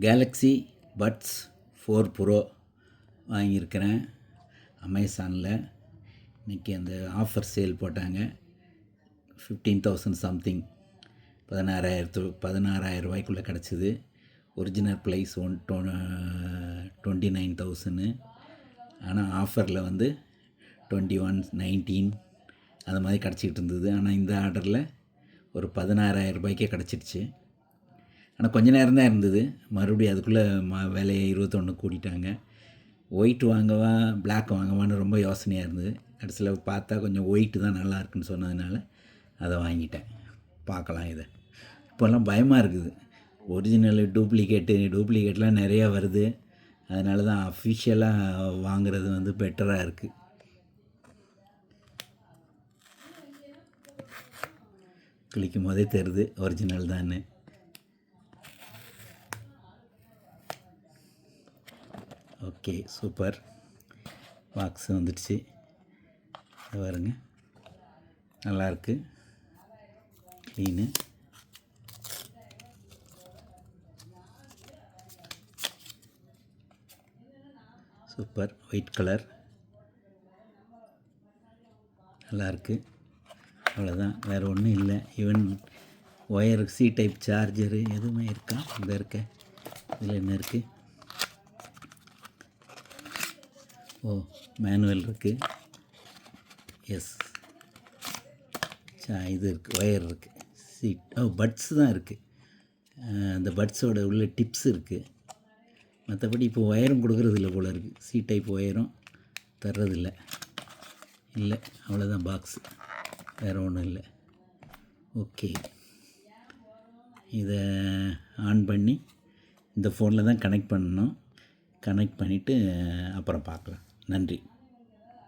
Galaxy puts 4 bro வாங்கியிருக்கிறேன் அமேசானில். இன்றைக்கி அந்த ஆஃபர் சேல் போட்டாங்க. 15,000 சம்திங், 16,000 ரூபாய்க்குள்ளே கிடச்சிது. Original price 29,000. ஆனால் ஆஃபரில் வந்து 21,19 அது மாதிரி கிடச்சிக்கிட்டு இருந்தது. ஆனால் இந்த ஆர்டரில் ஒரு 16,000 ரூபாய்க்கே கிடச்சிடுச்சு. ஆனால் கொஞ்ச நேரம் தான் இருந்தது, மறுபடியும் அதுக்குள்ளே விலையை 21 கூட்டிட்டாங்க. ஒயிட் வாங்கவா பிளாக் வாங்கவான்னு ரொம்ப யோசனையாக இருந்தது. கடைசியில் பார்த்தா கொஞ்சம் ஒயிட்டு தான் நல்லா இருக்குன்னு சொன்னதுனால அதை வாங்கிட்டேன். பார்க்கலாம் இதை. இப்போல்லாம் பயமாக இருக்குது, ஒரிஜினலு டூப்ளிகேட்லாம் நிறையா வருது. அதனால தான் அஃபிஷியலாக வாங்குறது வந்து பெட்டராக இருக்குது. கிளிக்கும் போதே தெரியுது ஒரிஜினல் தான். Okay, super. பாக்ஸ் வந்துடுச்சு பாருங்க, நல்லாயிருக்கு, க்ளீனு. சூப்பர், ஒயிட் கலர் நல்லாயிருக்கு. அவ்வளோதான், வேறு ஒன்றும் இல்லை. Even wire C type charger எதுவுமே இருக்கா? இந்த இருக்க இதில் என்ன இருக்குது? ஓ, மேனுவல் இருக்குது. எஸ், இது இருக்குது, ஒயர் இருக்குது, பட்ஸ் தான் இருக்குது. அந்த பட்ஸோட உள்ள டிப்ஸ் இருக்குது. மற்றபடி இப்போ ஒயரும் கொடுக்குறதில்ல போல் இருக்குது. சி டைப் ஒயரும் தர்றதில்லை. இல்லை, அவ்வளோதான் பாக்ஸு, வேறு ஒன்றும் இல்லை. ஓகே, இதை ஆன் பண்ணி இந்த ஃபோனில் தான் கனெக்ட் பண்ணணும். கனெக்ட் பண்ணிவிட்டு அப்புறம் பார்க்கலாம். நன்றி.